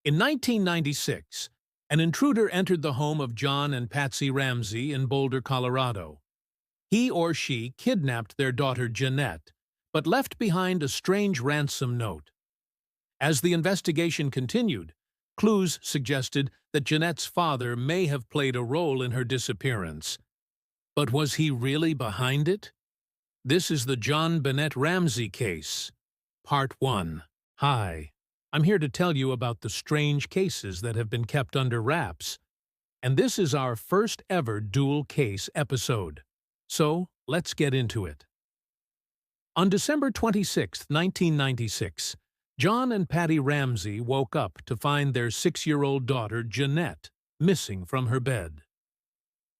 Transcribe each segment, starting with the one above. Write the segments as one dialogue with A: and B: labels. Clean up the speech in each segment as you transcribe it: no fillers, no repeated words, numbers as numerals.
A: In 1996, an intruder entered the home of John and Patsy Ramsey in Boulder, Colorado. He or she kidnapped their daughter Jeanette, but left behind a strange ransom note. As the investigation continued, clues suggested that Jeanette's father may have played a role in her disappearance. But was he really behind it? This is the JonBenét Ramsey case, Part 1. Hi, I'm here to tell you about the strange cases that have been kept under wraps, and this is our first ever dual case episode. So, let's get into it. On December 26, 1996, John and Patty Ramsey woke up to find their 6-year-old daughter, Jeanette, missing from her bed.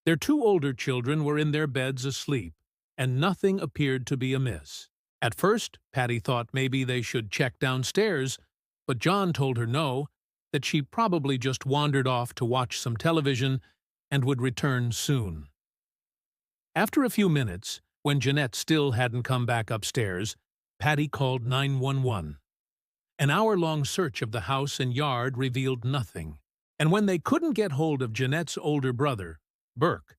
A: Their 2 older children were in their beds asleep, and nothing appeared to be amiss. At first, Patty thought maybe they should check downstairs, but John told her no, that she probably just wandered off to watch some television and would return soon. After a few minutes, when Jeanette still hadn't come back upstairs, Patty called 911. An hour-long search of the house and yard revealed nothing, and when they couldn't get hold of Jeanette's older brother, Burke,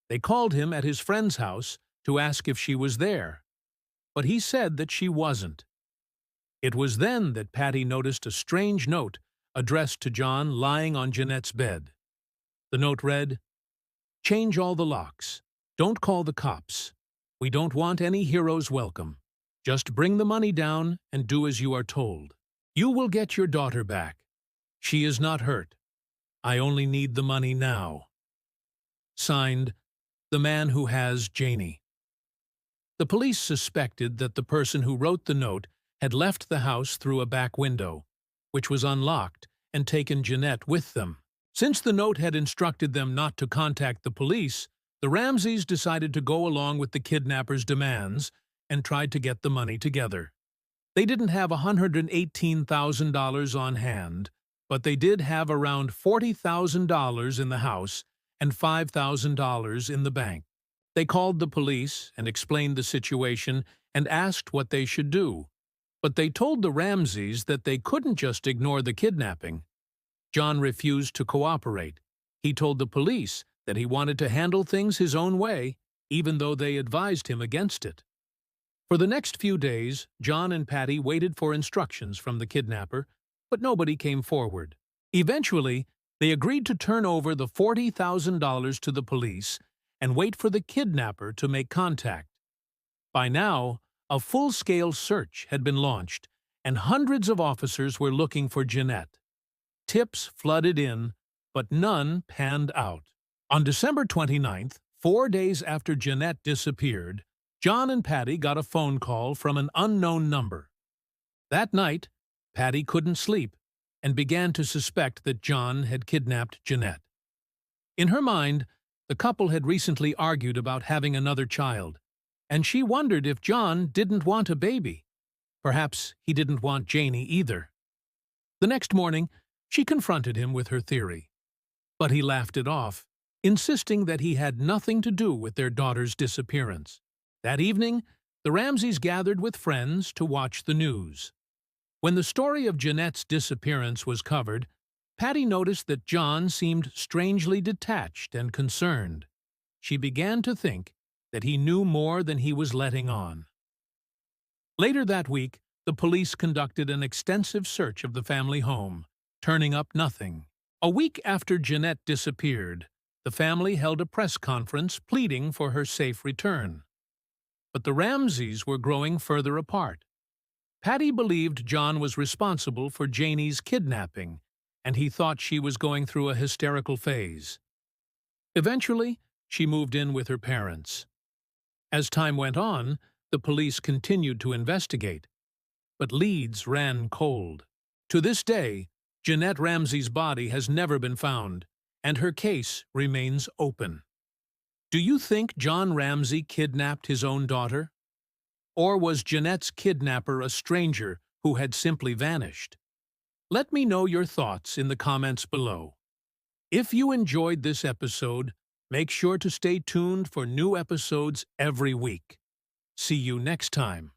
A: they called him at his friend's house to ask if she was there, but he said that she wasn't. It was then that Patty noticed a strange note addressed to John lying on Jeanette's bed. The note read, "Change all the locks. Don't call the cops. We don't want any heroes welcome. Just bring the money down and do as you are told. You will get your daughter back. She is not hurt. I only need the money now." Signed, the man who has Janie. The police suspected that the person who wrote the note had left the house through a back window, which was unlocked, and taken Jeanette with them. Since the note had instructed them not to contact the police, the Ramseys decided to go along with the kidnappers' demands and tried to get the money together. They didn't have $118,000 on hand, but they did have around $40,000 in the house and $5,000 in the bank. They called the police and explained the situation and asked what they should do. But they told the Ramseys that they couldn't just ignore the kidnapping. John refused to cooperate. He told the police that he wanted to handle things his own way, even though they advised him against it. For the next few days, John and Patty waited for instructions from the kidnapper, but nobody came forward. Eventually, they agreed to turn over the $40,000 to the police and wait for the kidnapper to make contact. By now, a full-scale search had been launched, and hundreds of officers were looking for Jeanette. Tips flooded in, but none panned out. On December 29th, 4 days after Jeanette disappeared, John and Patty got a phone call from an unknown number. That night, Patty couldn't sleep and began to suspect that John had kidnapped Jeanette. In her mind, the couple had recently argued about having another child, and she wondered if John didn't want a baby. Perhaps he didn't want Janie either. The next morning, she confronted him with her theory, but he laughed it off, insisting that he had nothing to do with their daughter's disappearance. That evening, the Ramseys gathered with friends to watch the news. When the story of Jeanette's disappearance was covered, Patty noticed that John seemed strangely detached and concerned. She began to think that he knew more than he was letting on. Later that week, the police conducted an extensive search of the family home, turning up nothing. A week after Jeanette disappeared, the family held a press conference pleading for her safe return. But the Ramseys were growing further apart. Patty believed John was responsible for Janie's kidnapping, and he thought she was going through a hysterical phase. Eventually, she moved in with her parents. As time went on, the police continued to investigate, but leads ran cold. To this day, Jeanette Ramsey's body has never been found, and her case remains open. Do you think John Ramsey kidnapped his own daughter? Or was Jeanette's kidnapper a stranger who had simply vanished? Let me know your thoughts in the comments below. If you enjoyed this episode, make sure to stay tuned for new episodes every week. See you next time.